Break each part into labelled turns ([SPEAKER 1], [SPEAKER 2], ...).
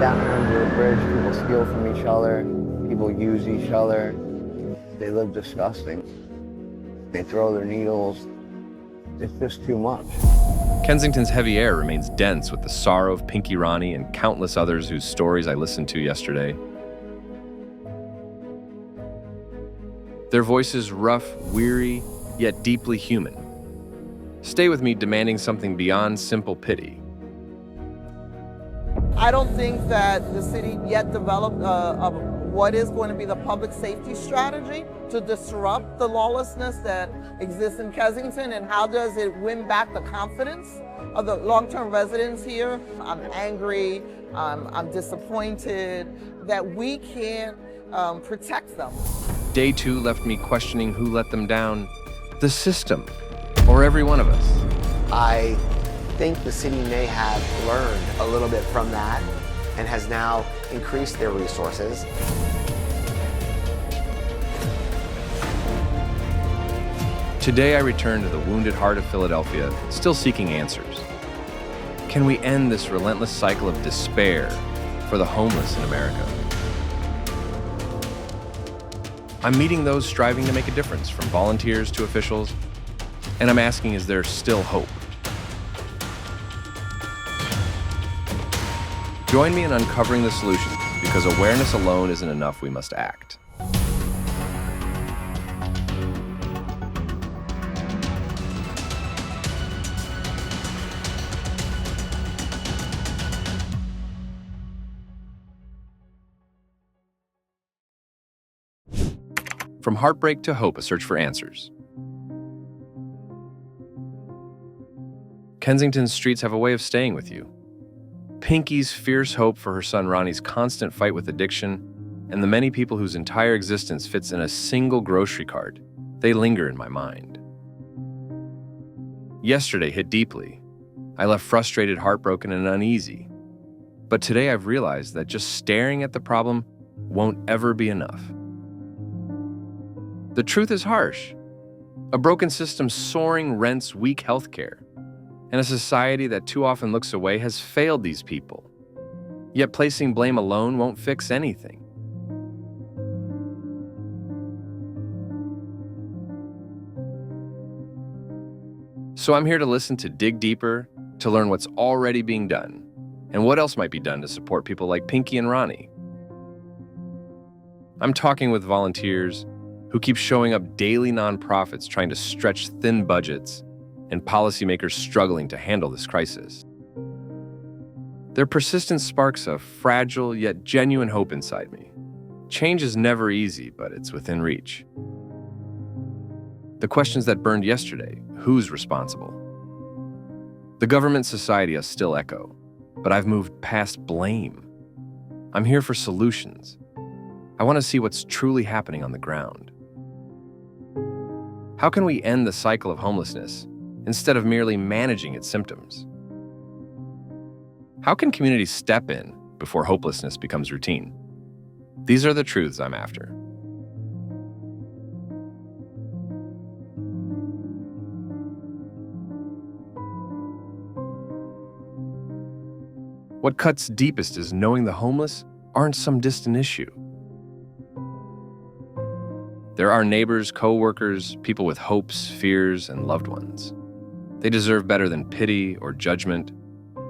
[SPEAKER 1] down there under the bridge, people steal from each other, people use each other. They live disgusting. They throw their needles. It's just too much.
[SPEAKER 2] Kensington's heavy air remains dense with the sorrow of Pinky Ronnie and countless others whose stories I listened to yesterday. Their voices rough, weary, yet deeply human. Stay with me, demanding something beyond simple pity.
[SPEAKER 3] I don't think that the city yet developed what is going to be the public safety strategy to disrupt the lawlessness that exists in Kensington, and how does it win back the confidence of the long-term residents here. I'm angry, I'm disappointed that we can't protect them.
[SPEAKER 2] Day 2 left me questioning who let them down, the system, or every one of us.
[SPEAKER 4] I think the city may have learned a little bit from that and has now increased their resources.
[SPEAKER 2] Today I return to the wounded heart of Philadelphia, still seeking answers. Can we end this relentless cycle of despair for the homeless in America? I'm meeting those striving to make a difference, from volunteers to officials, and I'm asking, is there still hope? Join me in uncovering the solutions, because awareness alone isn't enough. We must act. From heartbreak to hope, a search for answers. Kensington's streets have a way of staying with you. Pinky's fierce hope for her son Ronnie's constant fight with addiction, and the many people whose entire existence fits in a single grocery cart, they linger in my mind. Yesterday hit deeply. I left frustrated, heartbroken, and uneasy. But today I've realized that just staring at the problem won't ever be enough. The truth is harsh. A broken system, soaring rents, weak healthcare, and a society that too often looks away has failed these people. Yet placing blame alone won't fix anything. So I'm here to listen, to dig deeper, to learn what's already being done, and what else might be done to support people like Pinky and Ronnie. I'm talking with volunteers who keep showing up, daily nonprofits trying to stretch thin budgets, and policymakers struggling to handle this crisis. Their persistence sparks a fragile yet genuine hope inside me. Change is never easy, but it's within reach. The questions that burned yesterday, who's responsible? The government society us still echo, but I've moved past blame. I'm here for solutions. I want to see what's truly happening on the ground. How can we end the cycle of homelessness instead of merely managing its symptoms? How can communities step in before hopelessness becomes routine? These are the truths I'm after. What cuts deepest is knowing the homeless aren't some distant issue. There are neighbors, co-workers, people with hopes, fears, and loved ones. They deserve better than pity or judgment.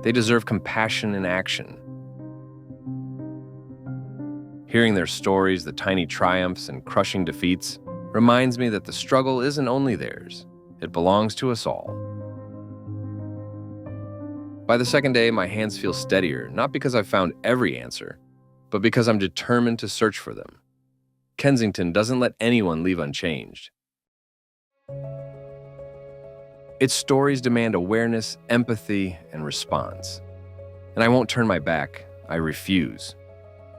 [SPEAKER 2] They deserve compassion and action. Hearing their stories, the tiny triumphs and crushing defeats, reminds me that the struggle isn't only theirs. It belongs to us all. By the second day, my hands feel steadier, not because I've found every answer, but because I'm determined to search for them. Kensington doesn't let anyone leave unchanged. Its stories demand awareness, empathy, and response. And I won't turn my back. I refuse.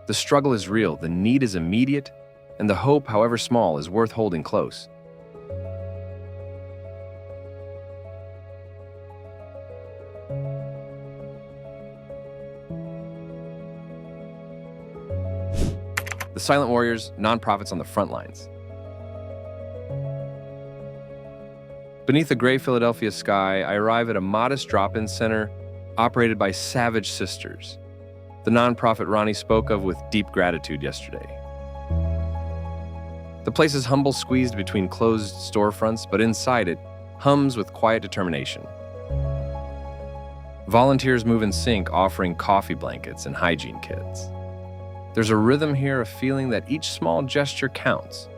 [SPEAKER 2] The struggle is real, the need is immediate, and the hope, however small, is worth holding close. The silent warriors, nonprofits on the front lines. Beneath the gray Philadelphia sky, I arrive at a modest drop-in center operated by Savage Sisters. the nonprofit Ronnie spoke of with deep gratitude yesterday. The place is humble, squeezed between closed storefronts, but inside it hums with quiet determination. Volunteers move in sync, offering coffee blankets and hygiene kits. There's a rhythm here, a feeling that each small gesture counts.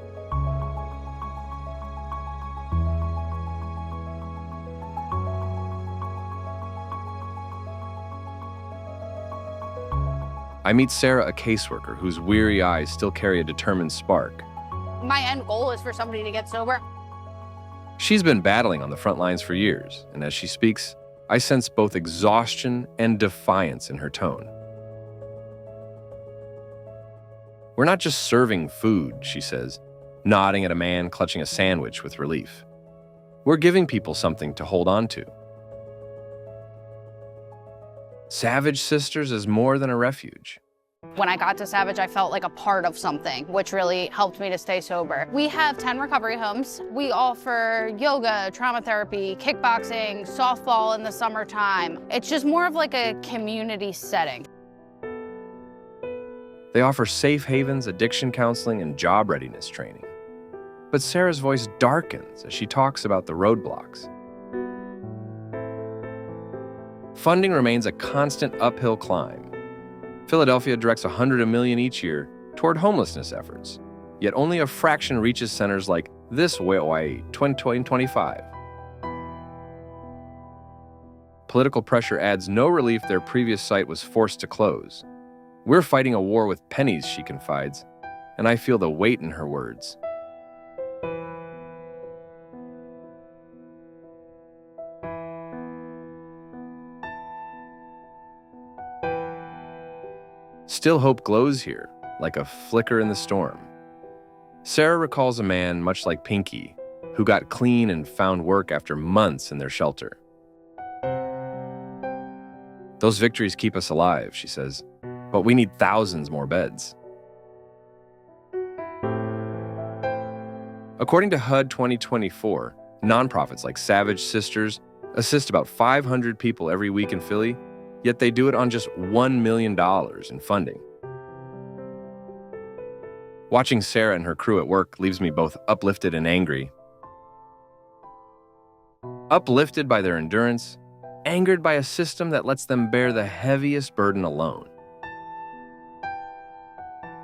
[SPEAKER 2] I meet Sarah, a caseworker whose weary eyes still carry a determined spark.
[SPEAKER 5] My end goal is for somebody to get sober.
[SPEAKER 2] She's been battling on the front lines for years, and as she speaks, I sense both exhaustion and defiance in her tone. We're not just serving food, she says, nodding at a man clutching a sandwich with relief. We're giving people something to hold on to. Savage Sisters is more than a refuge.
[SPEAKER 5] When I got to Savage, I felt like a part of something, which really helped me to stay sober. We have 10 recovery homes. We offer yoga, trauma therapy, kickboxing, softball in the summertime. It's just more of like a community setting.
[SPEAKER 2] They offer safe havens, addiction counseling, and job readiness training. But Sarah's voice darkens as she talks about the roadblocks. Funding remains a constant uphill climb. Philadelphia directs $100 million each year toward homelessness efforts, yet only a fraction reaches centers like this Hawaii 2025. Political pressure adds no relief their previous site was forced to close. We're fighting a war with pennies, she confides, and I feel the weight in her words. Still hope glows here, like a flicker in the storm. Sarah recalls a man much like Pinky, who got clean and found work after months in their shelter. Those victories keep us alive, she says, but we need thousands more beds. According to HUD 2024, nonprofits like Savage Sisters assist about 500 people every week in Philly, yet they do it on just $1 million in funding. Watching Sarah and her crew at work leaves me both uplifted and angry. Uplifted by their endurance, angered by a system that lets them bear the heaviest burden alone.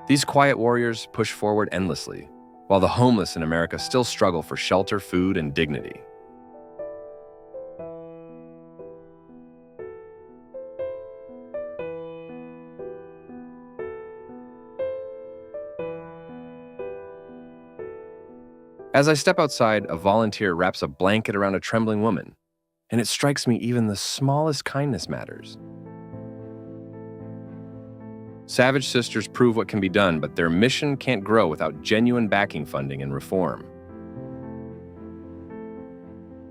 [SPEAKER 2] These quiet warriors push forward endlessly, while the homeless in America still struggle for shelter, food, and dignity. As I step outside, a volunteer wraps a blanket around a trembling woman, and it strikes me even the smallest kindness matters. Savage Sisters prove what can be done, but their mission can't grow without genuine backing funding and reform.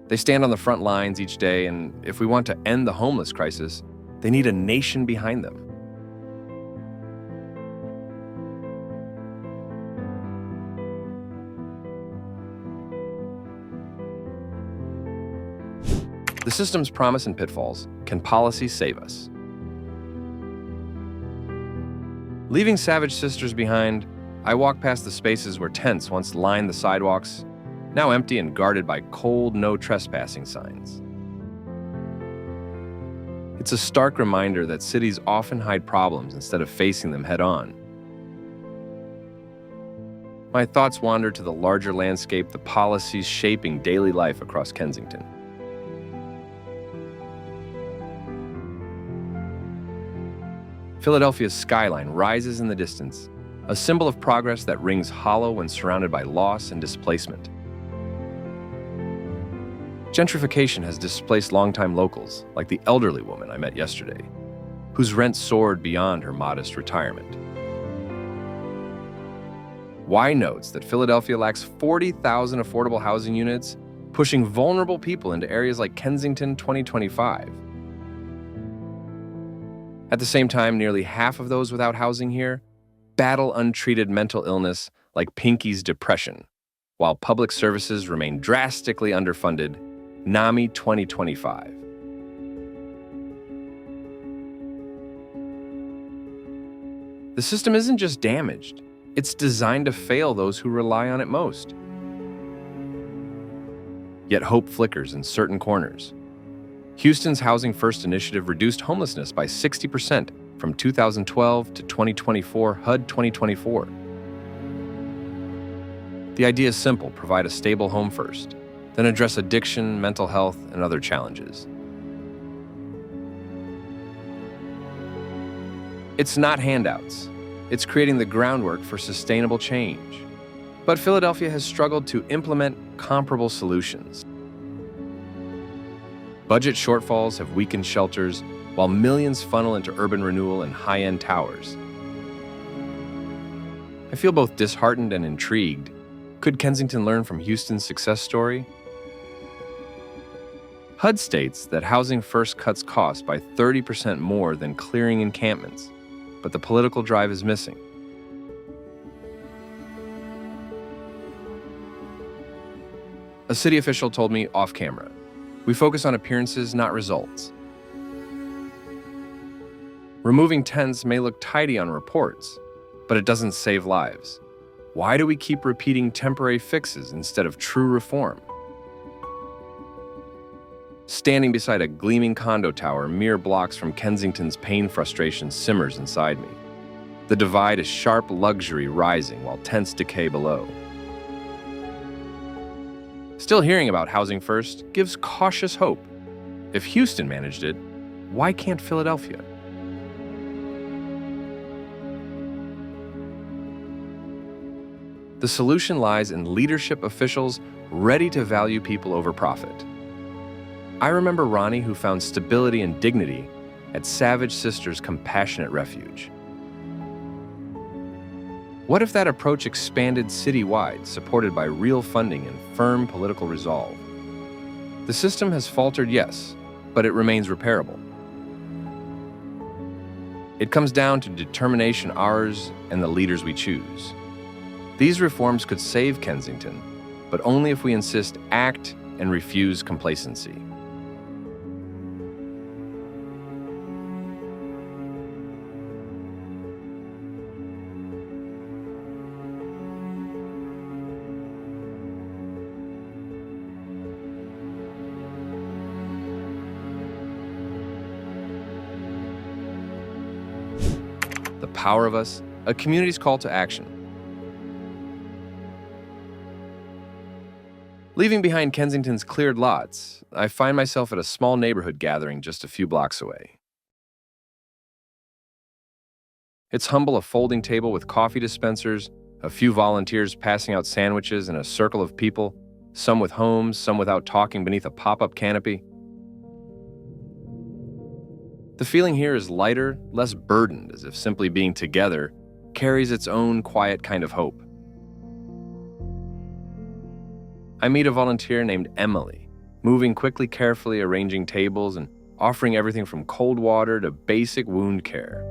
[SPEAKER 2] They stand on the front lines each day, and if we want to end the homeless crisis, they need a nation behind them. The system's promise and pitfalls. Can policy save us? Leaving Savage Sisters behind, I walk past the spaces where tents once lined the sidewalks, now empty and guarded by cold, no trespassing signs. It's a stark reminder that cities often hide problems instead of facing them head on. My thoughts wander to the larger landscape, the policies shaping daily life across Kensington. Philadelphia's skyline rises in the distance, a symbol of progress that rings hollow when surrounded by loss and displacement. Gentrification has displaced longtime locals, like the elderly woman I met yesterday, whose rent soared beyond her modest retirement. Y notes that Philadelphia lacks 40,000 affordable housing units, pushing vulnerable people into areas like Kensington 2025. At the same time, nearly half of those without housing here battle untreated mental illness like Pinky's depression, while public services remain drastically underfunded. NAMI 2025. The system isn't just damaged, it's designed to fail those who rely on it most. Yet hope flickers in certain corners. Houston's Housing First initiative reduced homelessness by 60% from 2012 to 2024 HUD 2024. The idea is simple: provide a stable home first, then address addiction, mental health, and other challenges. It's not handouts. It's creating the groundwork for sustainable change. But Philadelphia has struggled to implement comparable solutions. Budget shortfalls have weakened shelters, while millions funnel into urban renewal and high-end towers. I feel both disheartened and intrigued. Could Kensington learn from Houston's success story? HUD states that Housing First cuts costs by 30% more than clearing encampments, but the political drive is missing. A city official told me off camera, "We focus on appearances, not results." Removing tents may look tidy on reports, but it doesn't save lives. Why do we keep repeating temporary fixes instead of true reform? Standing beside a gleaming condo tower mere blocks from Kensington's pain frustration simmers inside me. The divide is sharp luxury rising while tents decay below. Still hearing about Housing First gives cautious hope. If Houston managed it, why can't Philadelphia? The solution lies in leadership officials ready to value people over profit. I remember Ronnie, who found stability and dignity at Savage Sisters Compassionate Refuge. What if that approach expanded citywide, supported by real funding and firm political resolve? The system has faltered, yes, but it remains repairable. It comes down to determination, ours and the leaders we choose. These reforms could save Kensington, but only if we insist, act, and refuse complacency. The power of us, a community's call to action. Leaving behind Kensington's cleared lots, I find myself at a small neighborhood gathering just a few blocks away. It's humble, a folding table with coffee dispensers, a few volunteers passing out sandwiches, and a circle of people, some with homes, some without, talking beneath a pop-up canopy. The feeling here is lighter, less burdened, as if simply being together carries its own quiet kind of hope. I meet a volunteer named Emily, moving quickly, carefully, arranging tables and offering everything from cold water to basic wound care.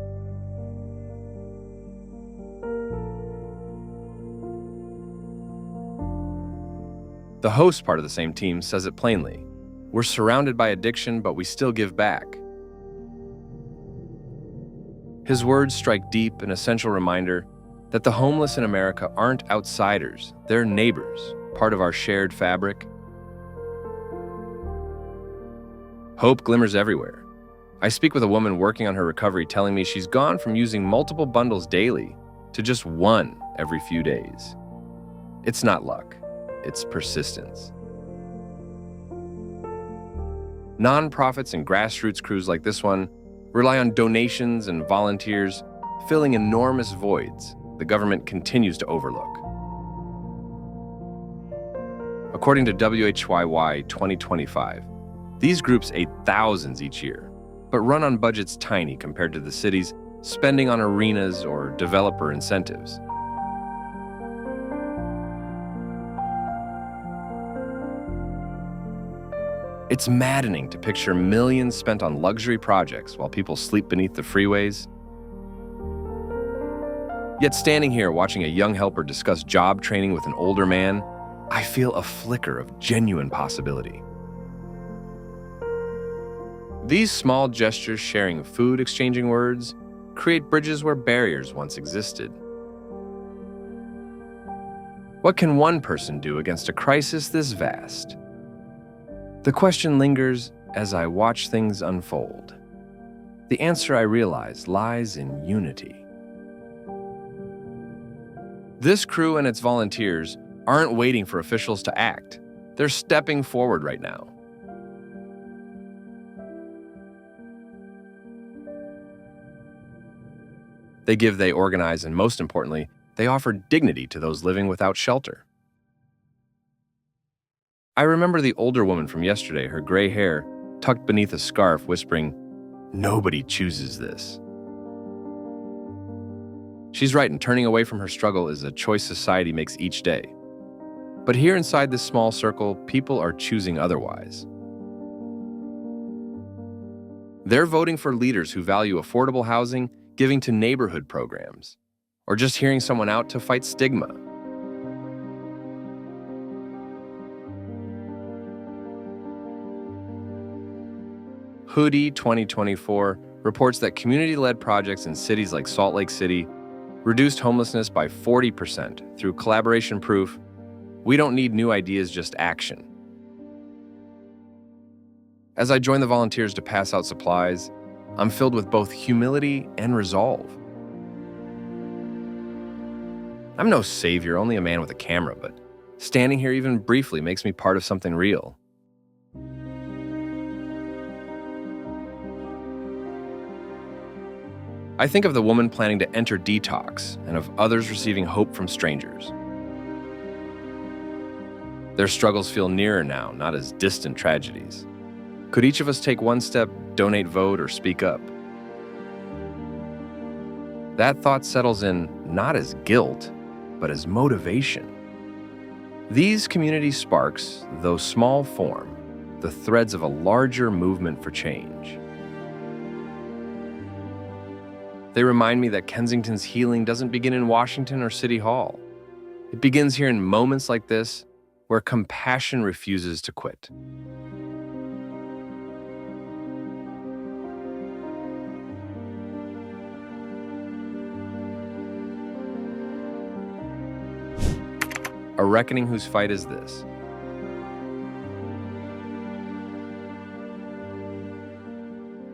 [SPEAKER 2] The host part of the same team says it plainly. We're surrounded by addiction, but we still give back. His words strike deep, an essential reminder that the homeless in America aren't outsiders, they're neighbors, part of our shared fabric. Hope glimmers everywhere. I speak with a woman working on her recovery telling me she's gone from using multiple bundles daily to just one every few days. It's not luck, it's persistence. Nonprofits and grassroots crews like this one rely on donations and volunteers, filling enormous voids the government continues to overlook. According to WHYY 2025, these groups aid thousands each year, but run on budgets tiny compared to the city's spending on arenas or developer incentives. It's maddening to picture millions spent on luxury projects while people sleep beneath the freeways. Yet standing here watching a young helper discuss job training with an older man, I feel a flicker of genuine possibility. These small gestures, sharing food, exchanging words, create bridges where barriers once existed. What can one person do against a crisis this vast? The question lingers as I watch things unfold. The answer, I realize, lies in unity. This crew and its volunteers aren't waiting for officials to act. They're stepping forward right now. They give, they organize, and most importantly, they offer dignity to those living without shelter. I remember the older woman from yesterday, her gray hair tucked beneath a scarf, whispering, "Nobody chooses this." She's right, and turning away from her struggle is a choice society makes each day. But here inside this small circle, people are choosing otherwise. They're voting for leaders who value affordable housing, giving to neighborhood programs, or just hearing someone out to fight stigma. Hoodie 2024 reports that community-led projects in cities like Salt Lake City reduced homelessness by 40% through collaboration proof. We don't need new ideas, just action. As I join the volunteers to pass out supplies, I'm filled with both humility and resolve. I'm no savior, only a man with a camera, but standing here even briefly makes me part of something real. I think of the woman planning to enter detox and of others receiving hope from strangers. Their struggles feel nearer now, not as distant tragedies. Could each of us take one step, donate, vote, or speak up? That thought settles in not as guilt, but as motivation. These community sparks, though small, form the threads of a larger movement for change. They remind me that Kensington's healing doesn't begin in Washington or City Hall. It begins here in moments like this, where compassion refuses to quit. A reckoning whose fight is this.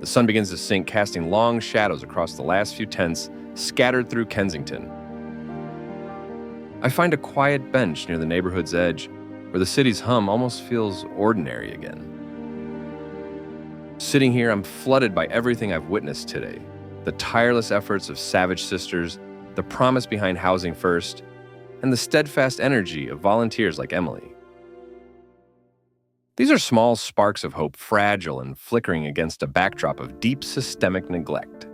[SPEAKER 2] The sun begins to sink, casting long shadows across the last few tents scattered through Kensington. I find a quiet bench near the neighborhood's edge, where the city's hum almost feels ordinary again. Sitting here, I'm flooded by everything I've witnessed today. The tireless efforts of Savage Sisters, the promise behind Housing First, and the steadfast energy of volunteers like Emily. These are small sparks of hope, fragile and flickering against a backdrop of deep systemic neglect.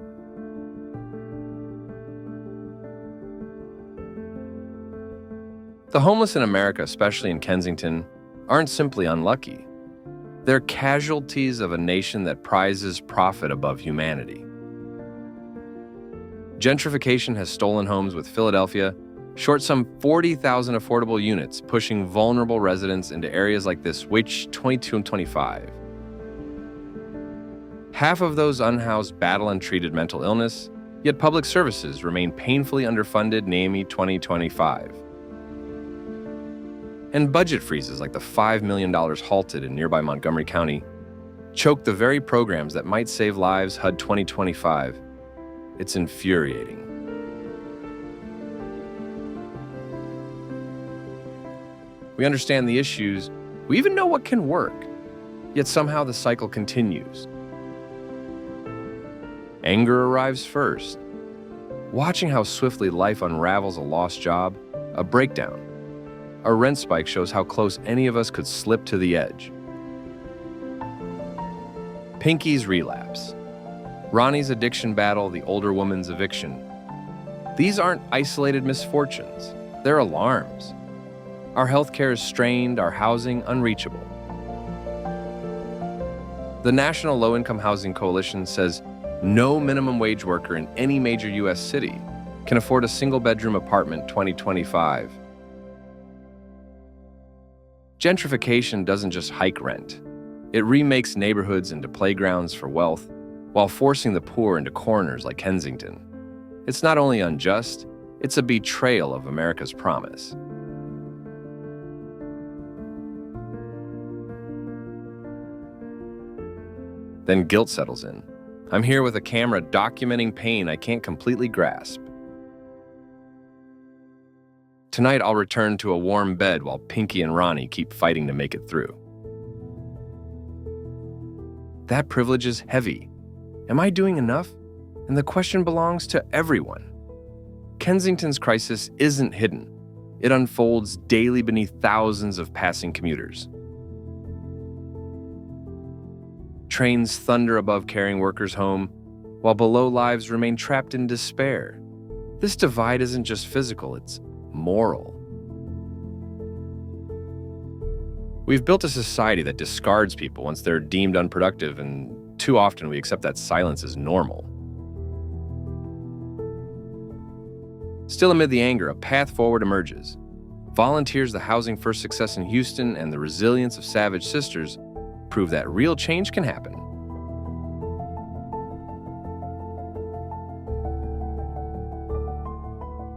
[SPEAKER 2] The homeless in America, especially in Kensington, aren't simply unlucky. They're casualties of a nation that prizes profit above humanity. Gentrification has stolen homes, with Philadelphia short some 40,000 affordable units, pushing vulnerable residents into areas like this, which 22 and 25. Half of those unhoused battle untreated mental illness, yet public services remain painfully underfunded, NAMI 2025. And budget freezes like the $5 million halted in nearby Montgomery County choke the very programs that might save lives, HUD 2025. It's infuriating. We understand the issues, we even know what can work, yet somehow the cycle continues. Anger arrives first. Watching how swiftly life unravels a lost job, a breakdown, a rent spike shows how close any of us could slip to the edge. Pinky's relapse, Ronnie's addiction battle, the older woman's eviction. These aren't isolated misfortunes, they're alarms. Our healthcare is strained, our housing unreachable. The National Low-Income Housing Coalition says no minimum wage worker in any major U.S. city can afford a single-bedroom apartment 2025. Gentrification doesn't just hike rent. It remakes neighborhoods into playgrounds for wealth, while forcing the poor into corners like Kensington. It's not only unjust, it's a betrayal of America's promise. Then guilt settles in. I'm here with a camera documenting pain I can't completely grasp. Tonight I'll return to a warm bed while Pinky and Ronnie keep fighting to make it through. That privilege is heavy. Am I doing enough? And the question belongs to everyone. Kensington's crisis isn't hidden. It unfolds daily beneath thousands of passing commuters. Trains thunder above carrying workers home, while below lives remain trapped in despair. This divide isn't just physical, it's moral. We've built a society that discards people once they're deemed unproductive, and too often we accept that silence is normal. Still amid the anger, a path forward emerges. Volunteers, the housing first success in Houston, and the resilience of Savage Sisters prove that real change can happen.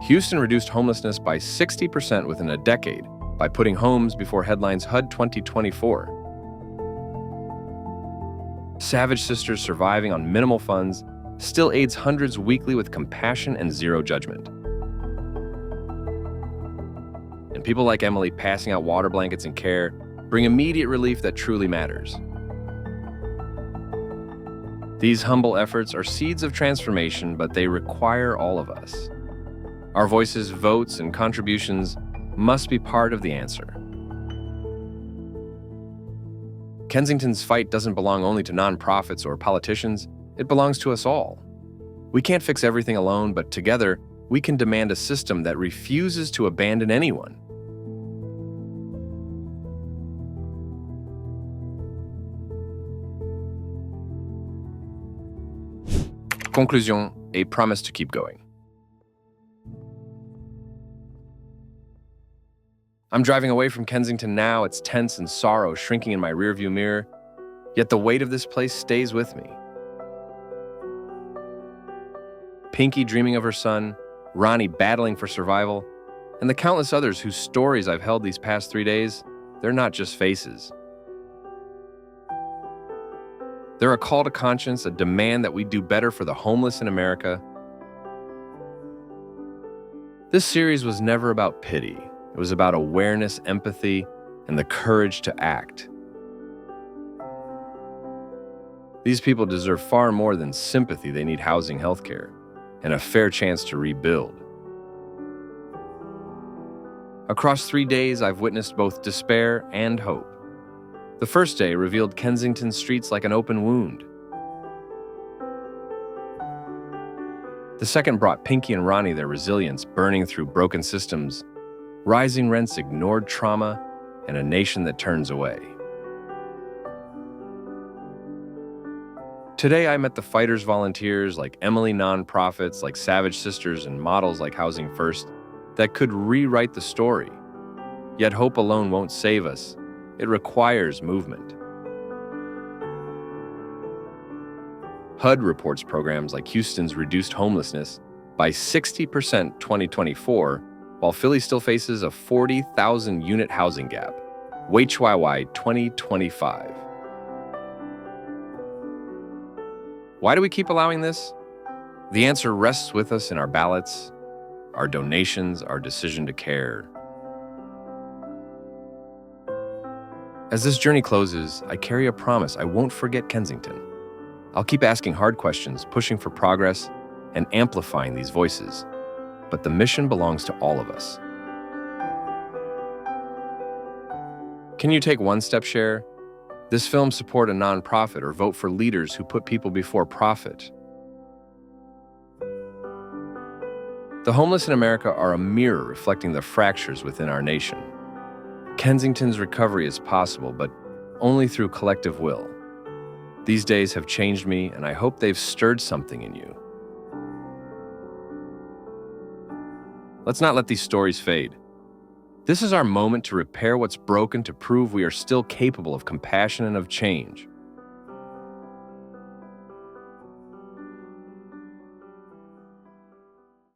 [SPEAKER 2] Houston reduced homelessness by 60% within a decade by putting homes before headlines HUD 2024. Savage Sisters, surviving on minimal funds, still aids hundreds weekly with compassion and zero judgment. And people like Emily passing out water blankets and care bring immediate relief that truly matters. These humble efforts are seeds of transformation, but they require all of us. Our voices, votes, and contributions must be part of the answer. Kensington's fight doesn't belong only to nonprofits or politicians, it belongs to us all. We can't fix everything alone, but together, we can demand a system that refuses to abandon anyone. Conclusion, a promise to keep going. I'm driving away from Kensington now, its tense and sorrow shrinking in my rearview mirror, yet the weight of this place stays with me. Pinky dreaming of her son, Ronnie battling for survival, and the countless others whose stories I've held these past 3 days, they're not just faces. They're a call to conscience, a demand that we do better for the homeless in America. This series was never about pity. It was about awareness, empathy, and the courage to act. These people deserve far more than sympathy. They need housing, healthcare, and a fair chance to rebuild. Across 3 days, I've witnessed both despair and hope. The first day revealed Kensington's streets like an open wound. The second brought Pinky and Ronnie their resilience, burning through broken systems, rising rents, ignored trauma, and a nation that turns away. Today, I met the fighters, volunteers like Emily, nonprofits like Savage Sisters, and models like Housing First that could rewrite the story. Yet hope alone won't save us. It requires movement. HUD reports programs like Houston's reduced homelessness by 60% 2024, while Philly still faces a 40,000 unit housing gap. HYY 2025. Why do we keep allowing this? The answer rests with us in our ballots, our donations, our decision to care. As this journey closes, I carry a promise. I won't forget Kensington. I'll keep asking hard questions, pushing for progress, and amplifying these voices. But the mission belongs to all of us. Can you take one step, share? This film, support a nonprofit, or vote for leaders who put people before profit. The homeless in America are a mirror reflecting the fractures within our nation. Kensington's recovery is possible, but only through collective will. These days have changed me, and I hope they've stirred something in you. Let's not let these stories fade. This is our moment to repair what's broken, to prove we are still capable of compassion and of change.